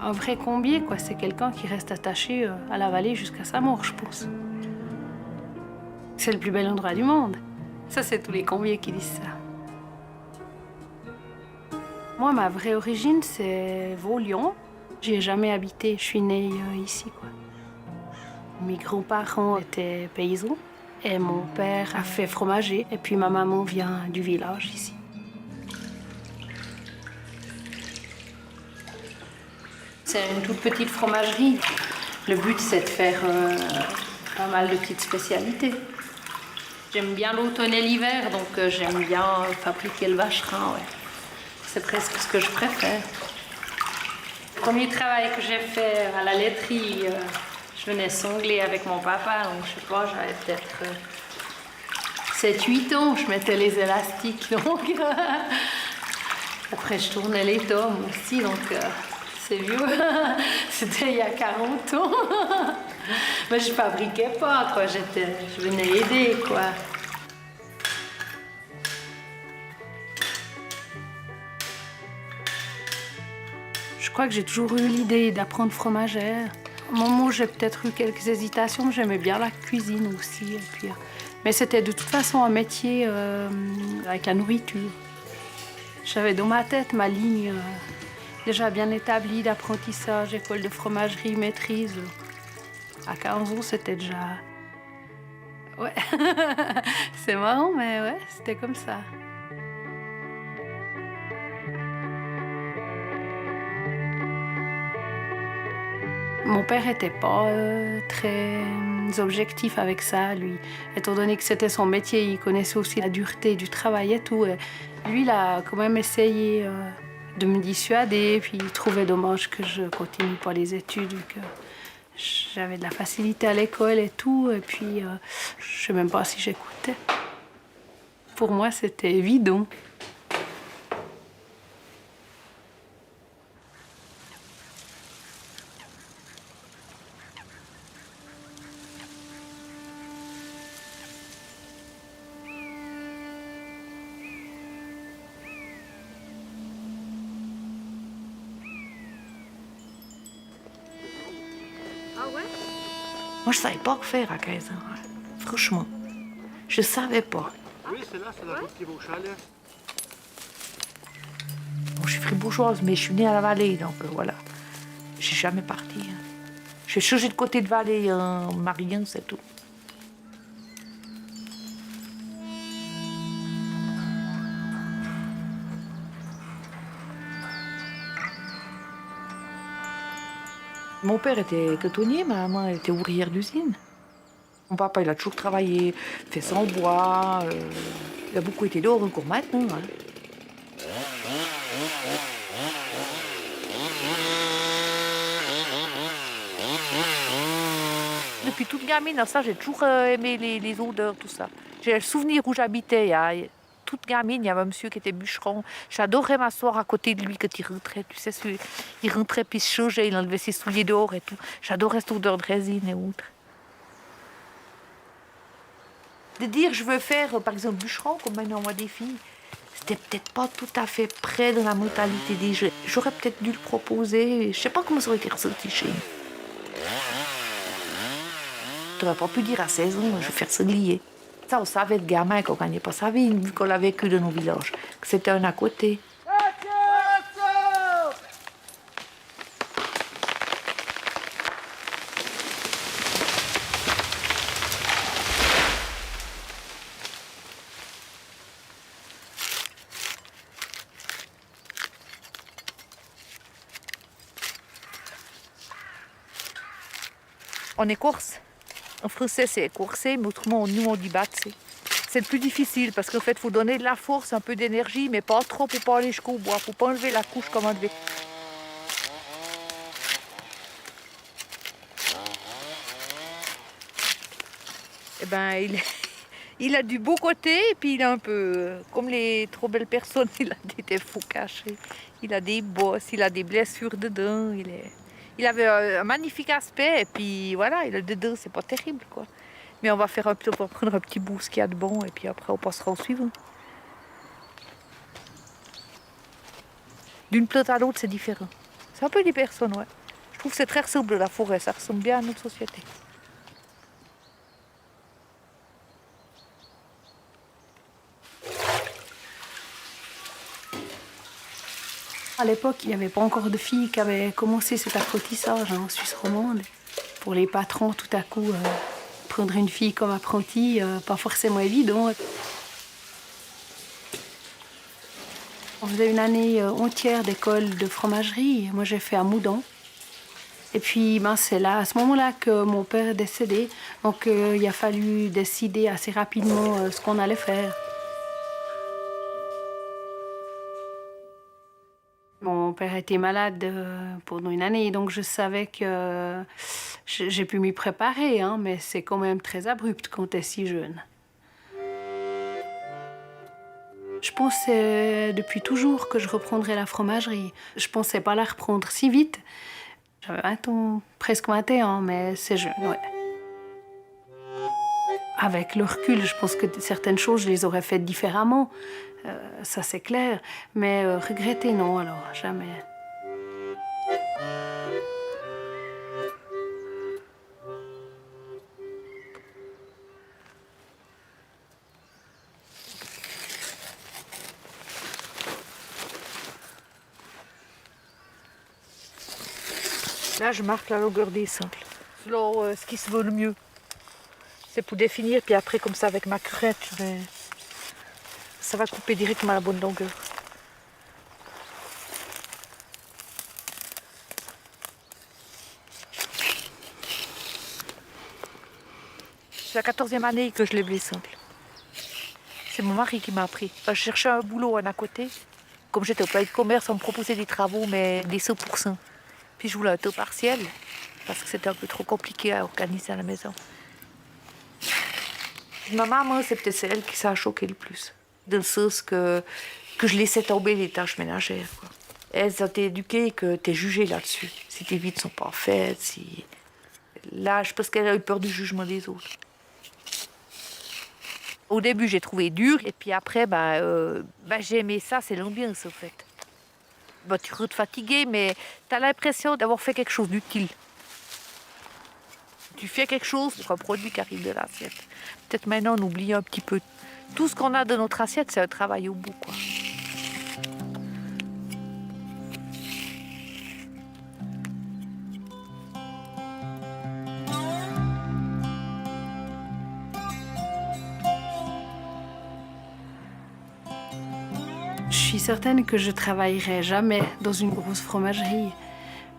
Un vrai combier, quoi, c'est quelqu'un qui reste attaché à la vallée jusqu'à sa mort, je pense. C'est le plus bel endroit du monde. Ça, c'est tous les combiers qui disent ça. Moi, ma vraie origine, c'est Vaux-Lyon. J'y ai jamais habité, je suis née ici, quoi. Mes grands-parents étaient paysans et mon père a fait fromager. Et puis ma maman vient du village ici. C'est une toute petite fromagerie. Le but, c'est de faire pas mal de petites spécialités. J'aime bien l'automne et l'hiver, donc j'aime bien fabriquer le vacherin, ouais. C'est presque ce que je préfère. Le premier travail que j'ai fait à la laiterie, je venais songler avec mon papa, donc je sais pas, j'avais peut-être 7-8 ans, je mettais les élastiques, donc après je tournais les tomes aussi, donc c'est vieux, c'était il y a 40 ans. Mais je fabriquais pas, quoi, je venais aider, quoi. Je crois que j'ai toujours eu l'idée d'apprendre fromagère. Au moment où j'ai peut-être eu quelques hésitations, j'aimais bien la cuisine aussi. Et puis, mais c'était de toute façon un métier avec la nourriture. J'avais dans ma tête ma ligne déjà bien établie d'apprentissage, école de fromagerie, maîtrise. À 15 ans, c'était déjà... Ouais, c'est marrant, mais ouais, c'était comme ça. Mon père n'était pas très objectif avec ça, lui. Étant donné que c'était son métier, il connaissait aussi la dureté du travail et tout. Et lui, il a quand même essayé de me dissuader, puis il trouvait dommage que je continue pas les études, vu que j'avais de la facilité à l'école et tout. Et puis, je sais même pas si j'écoutais. Pour moi, c'était évident. Moi, je ne savais pas quoi faire à 15 ans. Franchement, je ne savais pas. Oui, c'est là, c'est la route qui va au chalet. Bon, je suis fribourgeoise, mais je suis née à la vallée, donc voilà. Je suis jamais partie. J'ai changé de côté de vallée en mariant, c'est tout. Mon père était cotonnier, ma maman était ouvrière d'usine. Mon papa, il a toujours travaillé, fait ça en bois. Il a beaucoup été dehors encore maintenant. Hein. Depuis toute gamine, ça, j'ai toujours aimé les odeurs, tout ça. J'ai le souvenir où j'habitais. Toute gamine, il y avait un monsieur qui était bûcheron. J'adorais m'asseoir à côté de lui quand il rentrait. Tu sais, il rentrait puis il se changeait, il enlevait ses souliers dehors et tout. J'adorais cette odeur de résine et autres. De dire je veux faire, par exemple, bûcheron, comme maintenant on voit des filles, c'était peut-être pas tout à fait près de la mentalité des jeunes. J'aurais peut-être dû le proposer. Je sais pas comment ça aurait été ressenti chez nous. J'aurais pas pu dire à 16 ans, je vais faire sanglier. Ça, on savait de gamin qu'on gagnait pas sa vie, vu qu'on l'a vécu dans nos villages, que c'était un à côté. On écorce. En français, c'est écorcer, mais autrement, nous, on dit battre. C'est le plus difficile parce qu'en fait, il faut donner de la force, un peu d'énergie, mais pas trop pour pas aller jusqu'au bois. Il ne faut pas enlever la couche comme on devait. Eh ben, il a du beau côté, et puis il a un peu, comme les trop belles personnes, il a des défauts cachés. Il a des bosses, il a des blessures dedans. Il avait un magnifique aspect, et puis voilà, il a dedans, c'est pas terrible, quoi. Mais on va prendre un petit bout ce qu'il y a de bon et puis après on passera au suivant. D'une plante à l'autre, c'est différent. C'est un peu des personnes, ouais. Je trouve que c'est très ressemble la forêt, ça ressemble bien à notre société. À l'époque, il n'y avait pas encore de filles qui avaient commencé cet apprentissage en Suisse romande. Pour les patrons, tout à coup, prendre une fille comme apprentie, pas forcément évident. On faisait une année entière d'école de fromagerie. Moi, j'ai fait à Moudon. Et puis, c'est là, à ce moment-là que mon père est décédé. Donc, il a fallu décider assez rapidement ce qu'on allait faire. Mon père était malade pendant une année, donc je savais que j'ai pu m'y préparer, hein, mais c'est quand même très abrupt quand tu es si jeune. Je pensais depuis toujours que je reprendrais la fromagerie. Je pensais pas la reprendre si vite. J'avais 20 ans, presque 21, mais c'est jeune, ouais. Avec le recul, je pense que certaines choses, je les aurais faites différemment. Ça, c'est clair. Mais regretter, non, alors, jamais. Là, je marque la longueur des sangles, selon ce qui se veut le mieux. C'est pour définir, puis après, comme ça, avec ma curette, ça va couper directement à la bonne longueur. C'est la 14e année que je lève les sangles. C'est mon mari qui m'a appris. Enfin, je cherchais un boulot à côté. Comme j'étais au palais de commerce, on me proposait des travaux, mais des 100%. Puis je voulais un taux partiel, parce que c'était un peu trop compliqué à organiser à la maison. Ma maman, c'est peut-être celle qui s'est choquée le plus. Dans le sens que je laissais tomber les tâches ménagères, quoi. Elle s'est éduquée que tu es jugée là-dessus. Si tes vies ne sont pas faites, si... Là, je pense qu'elle a eu peur du jugement des autres. Au début, j'ai trouvé dur, et puis après, j'ai aimé ça, c'est l'ambiance, en fait. Tu es fatigué, mais tu as l'impression d'avoir fait quelque chose d'utile. Tu fais quelque chose pour un produit qui arrive de l'assiette. Peut-être maintenant, on oublie un petit peu. Tout ce qu'on a de notre assiette, c'est un travail au bout, quoi. Je suis certaine que je travaillerai jamais dans une grosse fromagerie.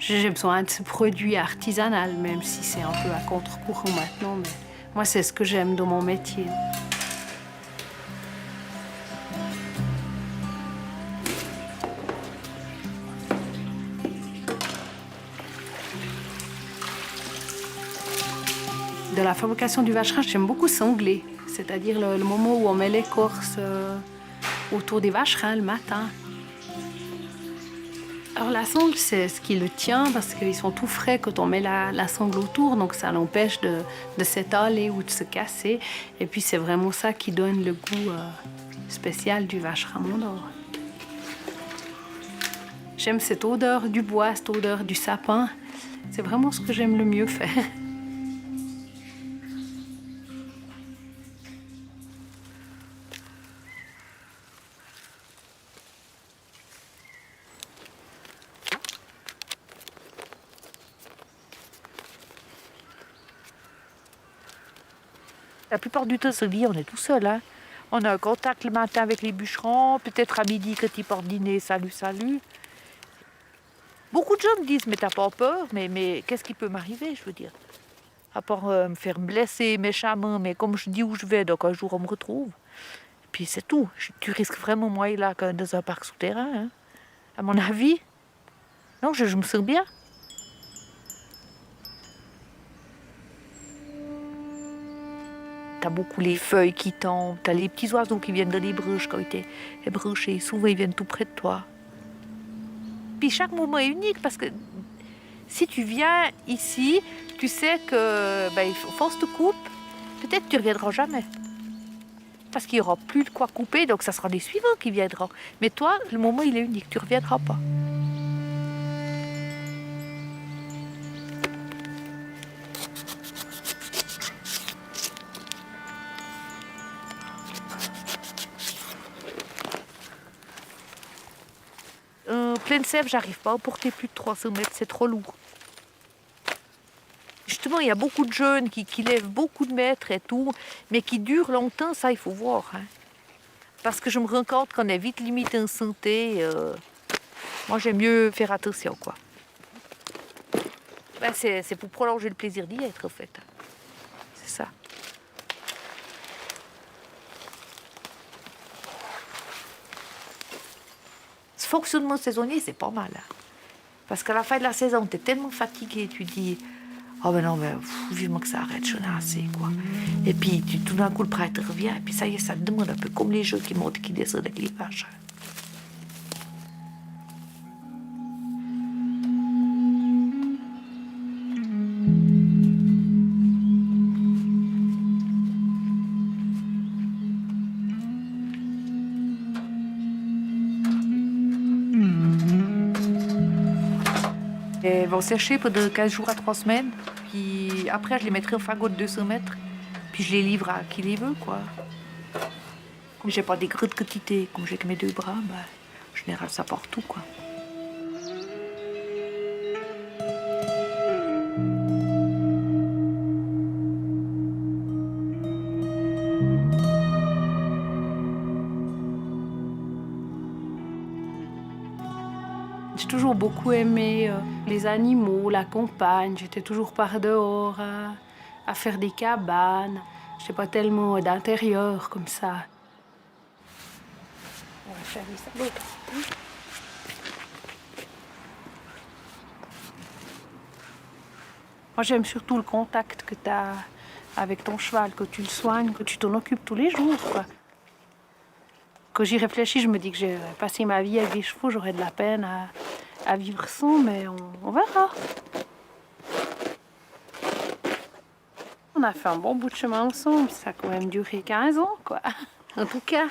J'ai besoin de ce produit artisanal, même si c'est un peu à contre-courant maintenant. Mais moi, c'est ce que j'aime dans mon métier. De la fabrication du vacherin, j'aime beaucoup sangler, c'est-à-dire le moment où on met l'écorce autour des vacherins le matin. Alors la sangle, c'est ce qui le tient parce qu'ils sont tout frais quand on met la sangle autour, donc ça l'empêche de s'étaler ou de se casser. Et puis c'est vraiment ça qui donne le goût spécial du vacherin Mondor. J'aime cette odeur du bois, cette odeur du sapin. C'est vraiment ce que j'aime le mieux faire. La plupart du temps, ce lit, on est tout seul, hein. On a un contact le matin avec les bûcherons, peut-être à midi quand ils partent dîner, salut, salut. Beaucoup de gens me disent, mais t'as pas peur, mais qu'est-ce qui peut m'arriver, je veux dire. À part me faire blesser méchamment, mais comme je dis où je vais, donc un jour on me retrouve. Et puis c'est tout. Tu risques vraiment moins là que dans un parc souterrain, hein. À mon avis. Non, je me sens bien. T'as beaucoup les feuilles qui tombent, t'as les petits oiseaux qui viennent dans les bruches quand t'es ébranché. Souvent, ils viennent tout près de toi. Puis chaque moment est unique parce que si tu viens ici, tu sais que force te coupe, peut-être tu ne reviendras jamais. Parce qu'il n'y aura plus de quoi couper, donc ça sera les suivants qui viendront. Mais toi, le moment il est unique, tu ne reviendras pas. Pleine sève, j'arrive pas à porter plus de 300 mètres, c'est trop lourd. Justement, il y a beaucoup de jeunes qui lèvent beaucoup de mètres et tout, mais qui durent longtemps, ça il faut voir. Hein. Parce que je me rends compte qu'on est vite limité en santé. Moi, j'aime mieux faire attention, quoi. Ben, c'est pour prolonger le plaisir d'y être, en fait. C'est ça. Ce fonctionnement saisonnier, c'est pas mal. Hein. Parce qu'à la fin de la saison, tu es tellement fatigué, tu dis oh ben non, mais vivement que ça arrête, j'en ai assez, quoi. Et puis tout d'un coup, le prêtre revient, et puis ça y est, ça te demande un peu comme les jeux qui montent et qui descendent avec les vaches. Elles vont sécher pendant 15 jours à 3 semaines. Puis après, je les mettrai au fagot de 200 mètres. Puis je les livre à qui les veut, quoi. Comme j'ai pas des grosses quantités, comme j'ai que mes 2 bras, ben, je les rase ça partout, quoi. J'ai toujours beaucoup aimé les animaux, la campagne. J'étais toujours par dehors à faire des cabanes. Je n'étais pas tellement d'intérieur comme ça. On va faire ça l'autre. Moi, j'aime surtout le contact que tu as avec ton cheval, que tu le soignes, que tu t'en occupes tous les jours, quoi. Quand j'y réfléchis, je me dis que j'ai passé ma vie avec des chevaux, j'aurais de la peine à vivre sans, mais on verra. On a fait un bon bout de chemin ensemble, ça a quand même duré 15 ans, quoi. En tout cas,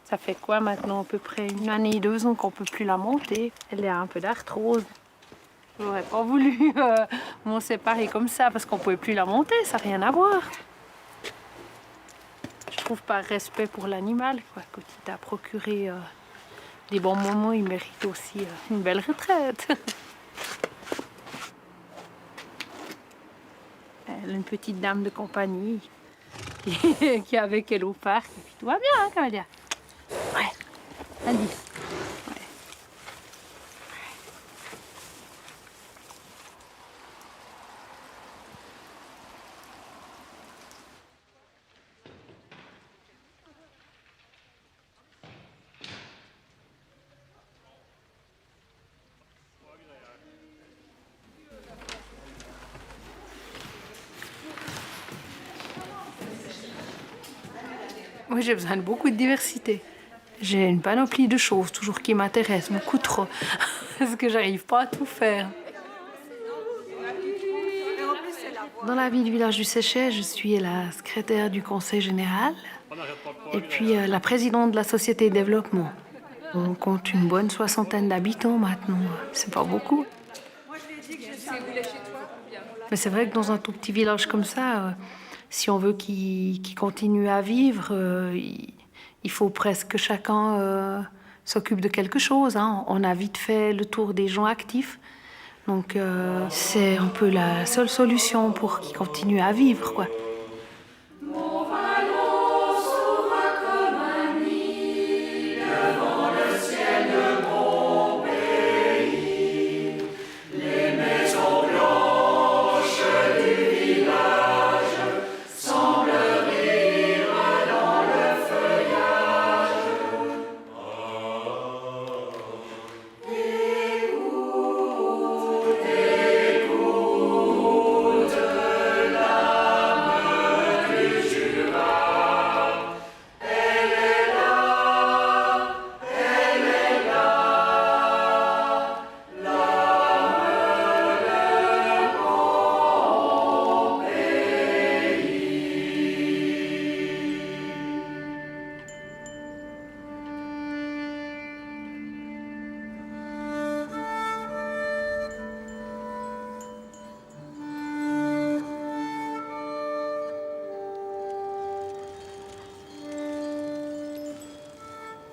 ça fait quoi maintenant, à peu près 1 année et 2 ans qu'on ne peut plus la monter. Elle a un peu d'arthrose. J'aurais pas voulu m'en séparer comme ça parce qu'on ne pouvait plus la monter, ça n'a rien à voir. Je trouve par respect pour l'animal, quoi, quand il t'a procuré des bons moments, il mérite aussi une belle retraite. Elle a une petite dame de compagnie qui est avec elle au parc. Et puis tout va bien, hein, Camélia? Ouais, Andy. Ouais. Moi, j'ai besoin de beaucoup de diversité. J'ai une panoplie de choses, toujours qui m'intéressent, beaucoup trop. Parce que j'arrive pas à tout faire. Dans la vie du village du Séchet, je suis la secrétaire du conseil général et puis la présidente de la société de développement. On compte une bonne 60aine d'habitants maintenant. C'est pas beaucoup. Mais c'est vrai que dans un tout petit village comme ça, si on veut qu'il continue à vivre, il faut presque que chacun s'occupe de quelque chose. Hein. On a vite fait le tour des gens actifs. Donc c'est un peu la seule solution pour qu'il continue à vivre, quoi.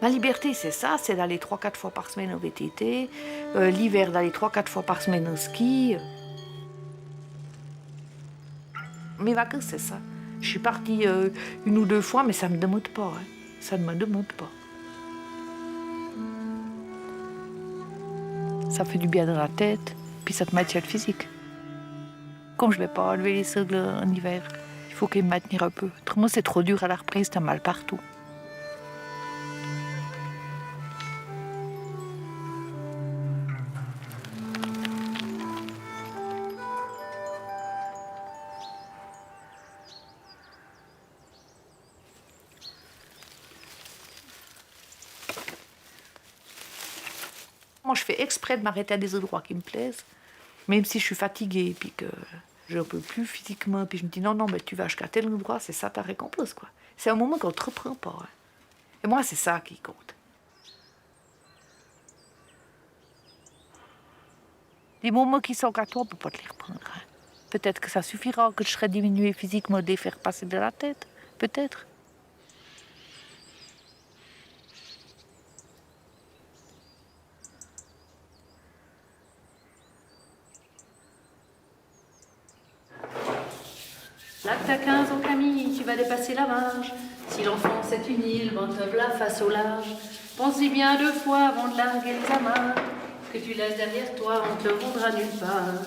La liberté, c'est ça, c'est d'aller 3-4 fois par semaine au VTT, l'hiver d'aller 3-4 fois par semaine au ski. Mes vacances, c'est ça. Je suis partie 1 ou 2 fois, mais ça ne me demande pas. Hein. Ça ne me demande pas. Ça fait du bien dans la tête, puis ça te maintient le physique. Comme je ne vais pas enlever les sangles en hiver, il faut qu'ils me maintiennent un peu. Autrement, c'est trop dur à la reprise, t'as mal partout. Moi, je fais exprès de m'arrêter à des endroits qui me plaisent, même si je suis fatiguée, puis que je ne peux plus physiquement, puis je me dis non, mais tu vas jusqu'à tel endroit, c'est ça ta récompense, quoi. C'est un moment qu'on ne te reprend pas. Hein. Et moi, c'est ça qui compte. Les moments qui sont à toi, on ne peut pas te les reprendre. Hein. Peut-être que ça suffira, que je serai diminuée physiquement, de les faire passer de la tête. Peut-être. Là que t'as 15 ans, Camille, tu vas dépasser la marge. Si l'enfance est une île, vente-la face au large. Pense-y bien 2 fois avant de larguer les amarres. Que tu laisses derrière toi, on te le rendra nulle part.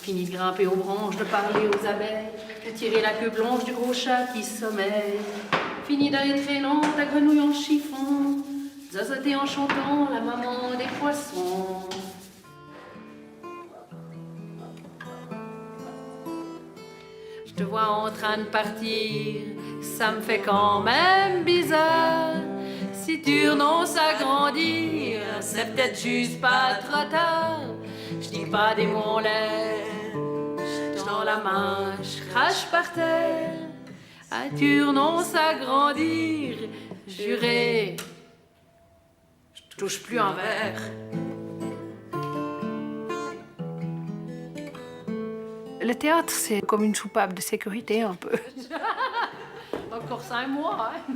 Fini de grimper aux branches, de parler aux abeilles, de tirer la queue blanche du gros chat qui sommeille. Fini d'aller traînant ta grenouille en chiffon, zazoter en chantant la maman des poissons. Je te vois en train de partir, ça me fait quand même bizarre. Si tu renonces à grandir, c'est peut-être juste pas trop tard. Je dis pas des mots en l'air, je tends la main, je crache par terre. Ah, tu renonces à grandir, juré, je touche plus un verre. Le théâtre, c'est comme une soupape de sécurité, un peu. Encore 5 mois, hein.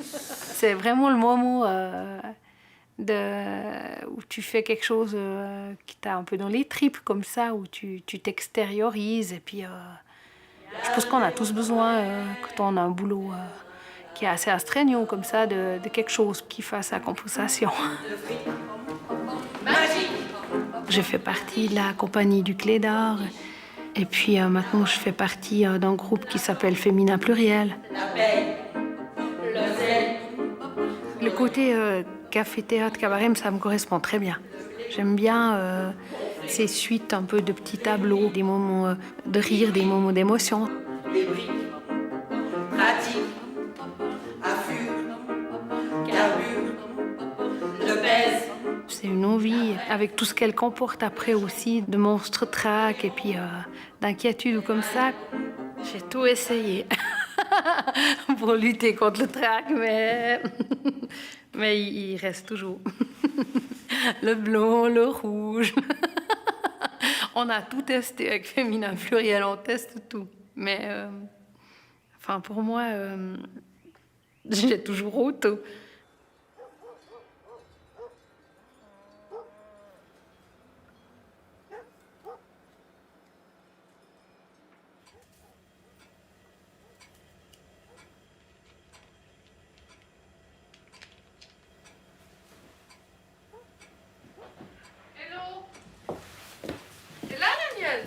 C'est vraiment le moment où tu fais quelque chose qui t'a un peu dans les tripes, comme ça, où tu t'extériorises. Et puis, je pense qu'on a tous besoin, quand on a un boulot qui est assez astreignant, comme ça, de quelque chose qui fasse la compensation. J'ai fait partie de la compagnie du Clé d'Or. Et puis maintenant, je fais partie d'un groupe qui s'appelle Féminin Pluriel. Le côté café, théâtre, cabaret, ça me correspond très bien. J'aime bien ces suites un peu de petits tableaux, des moments de rire, des moments d'émotion. Les briques, pratique, affût, carbure, le baise. C'est une envie, avec tout ce qu'elle comporte après aussi, de monstres trac et puis d'inquiétude ou comme ça. J'ai tout essayé pour lutter contre le trac, mais il reste toujours. Le blanc, le rouge. On a tout testé avec Féminin Pluriel, on teste tout. Mais enfin, pour moi, j'ai toujours auto.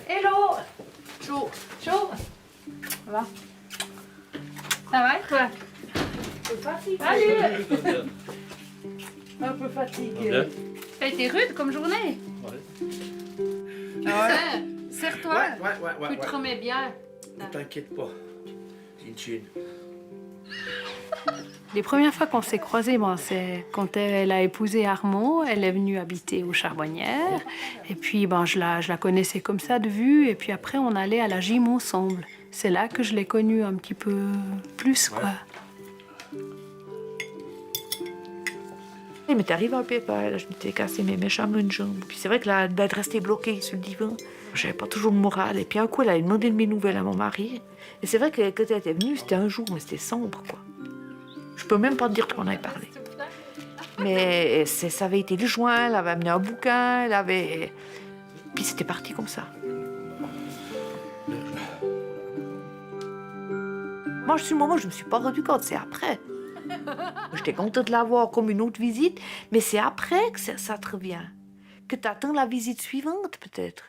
Hello! Chaud. Chaud? Ça va? Ça va et toi? Un peu fatigué. Salut! Un peu fatigué. Ça a été rude comme journée? Ouais. Serre-toi. Ouais. Tu te remets bien. Ne t'inquiète pas. J'ai une thune. Les premières fois qu'on s'est croisés, c'est quand elle a épousé Armand. Elle est venue habiter aux Charbonnières. Et puis, je la connaissais comme ça de vue. Et puis après, on allait à la gym ensemble. C'est là que je l'ai connue un petit peu plus, quoi. Il m'est arrivé un pépin, je m'étais cassé mes méchants une jambe. Puis c'est vrai que là, d'être restée bloquée sur le divan, j'avais pas toujours le moral. Et puis un coup, elle a demandé de mes nouvelles à mon mari. Et c'est vrai que quand elle était venue, c'était un jour, mais c'était sombre, quoi. Je peux même pas te dire qu'on avait parlé. Mais ça avait été le joint, elle avait amené un bouquin, elle avait... Puis c'était parti comme ça. Moi, sur le moment, je ne me suis pas rendu compte, c'est après. J'étais contente de la voir comme une autre visite, mais c'est après que ça te revient. Que tu attends la visite suivante, peut-être.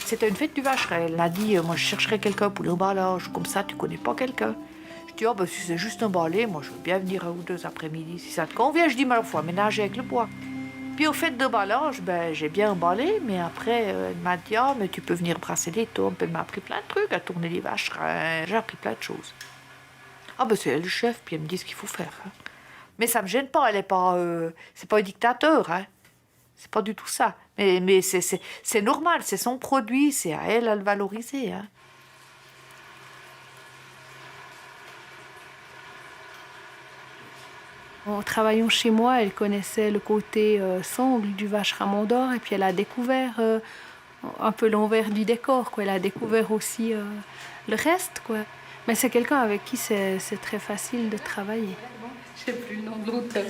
C'était une fête du vacherin. Elle a dit, moi je chercherais quelqu'un pour le emballage. Comme ça, tu connais pas quelqu'un. Je dis, oh, ben, si c'est juste un balai, moi je veux bien venir un ou deux après-midi. Si ça te convient, je dis, mais il faut aménager avec le bois. Puis au fait d'emballage, ben, j'ai bien emballé, mais après, elle m'a dit, ah, mais tu peux venir brasser des tombes. Elle m'a appris plein de trucs, à tourner les vacherins. J'ai appris plein de choses. Ah, ben c'est elle le chef, puis elle me dit ce qu'il faut faire. Hein. Mais ça me gêne pas, elle est pas... c'est pas un dictateur, hein. C'est pas du tout ça. Mais c'est normal, c'est son produit, c'est à elle à le valoriser. Hein. En travaillant chez moi, elle connaissait le côté sangle du vacherin Mondor et puis elle a découvert un peu l'envers du décor, quoi. Elle a découvert aussi le reste, quoi. Mais c'est quelqu'un avec qui c'est très facile de travailler. Je sais plus le nom de l'auteur.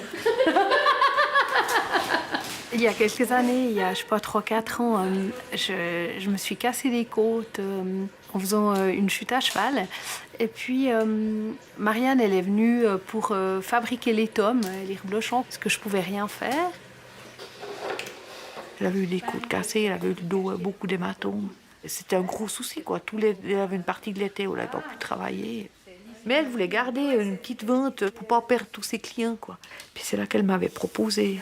Il y a quelques années, il y a, je sais pas, 3-4 ans, je me suis cassé les côtes en faisant une chute à cheval. Et puis, Marianne, elle est venue pour fabriquer les tomes, les reblochons, parce que je pouvais rien faire. Elle avait eu des côtes cassées, elle avait eu le dos, beaucoup d'hématomes. C'était un gros souci, quoi. Elle avait une partie de l'été où elle n'avait pas pu travailler. Mais elle voulait garder une petite vente pour pas perdre tous ses clients, quoi. Puis c'est là qu'elle m'avait proposé.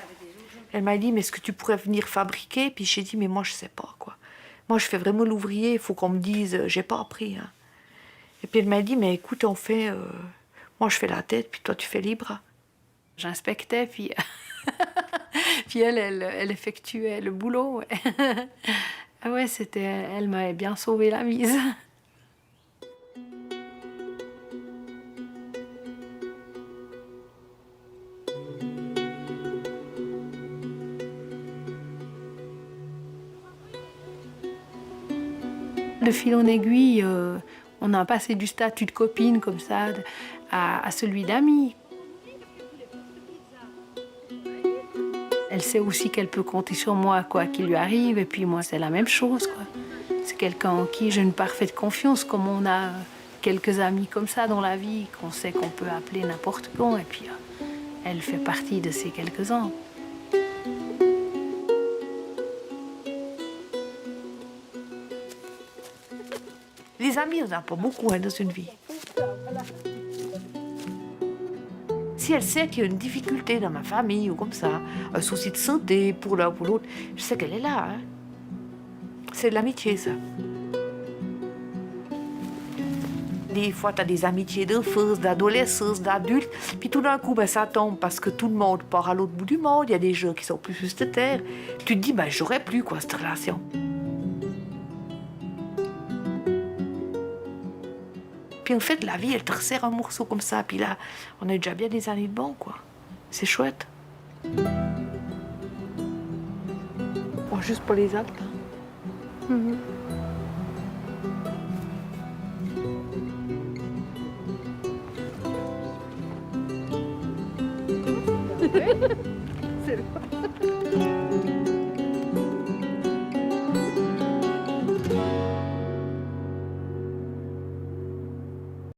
Elle m'a dit, mais est-ce que tu pourrais venir fabriquer? Puis j'ai dit, mais moi, je sais pas, quoi. Moi, je fais vraiment l'ouvrier, il faut qu'on me dise, j'ai pas appris. Hein. Et puis elle m'a dit, mais écoute, on fait... moi, je fais la tête, puis toi, tu fais les bras. J'inspectais, puis... puis elle effectuait le boulot. Ouais. Ah ouais, elle m'avait bien sauvé la mise. De fil en aiguille, on a passé du statut de copine comme ça à celui d'amie. Elle sait aussi qu'elle peut compter sur moi, quoi qu'il lui arrive, et puis moi, c'est la même chose, quoi. C'est quelqu'un en qui j'ai une parfaite confiance, comme on a quelques amis comme ça dans la vie, qu'on sait qu'on peut appeler n'importe quand, et puis elle fait partie de ces quelques-uns. Les amis, on n'en a pas beaucoup hein, dans une vie. Si elle sait qu'il y a une difficulté dans ma famille ou comme ça, un souci de santé pour l'un ou pour l'autre, je sais qu'elle est là. Hein. C'est de l'amitié, ça. Des fois, tu as des amitiés d'enfance, d'adolescence, d'adultes, puis tout d'un coup, ben, ça tombe parce que tout le monde part à l'autre bout du monde, il y a des gens qui sont plus sur cette terre. Tu te dis, ben, j'aurais plus quoi, cette relation. Puis en fait, la vie, elle te resserre un morceau comme ça. Puis là, on a eu déjà bien des années de bon, quoi. C'est chouette. Bon, juste pour les actes. Hein. C'est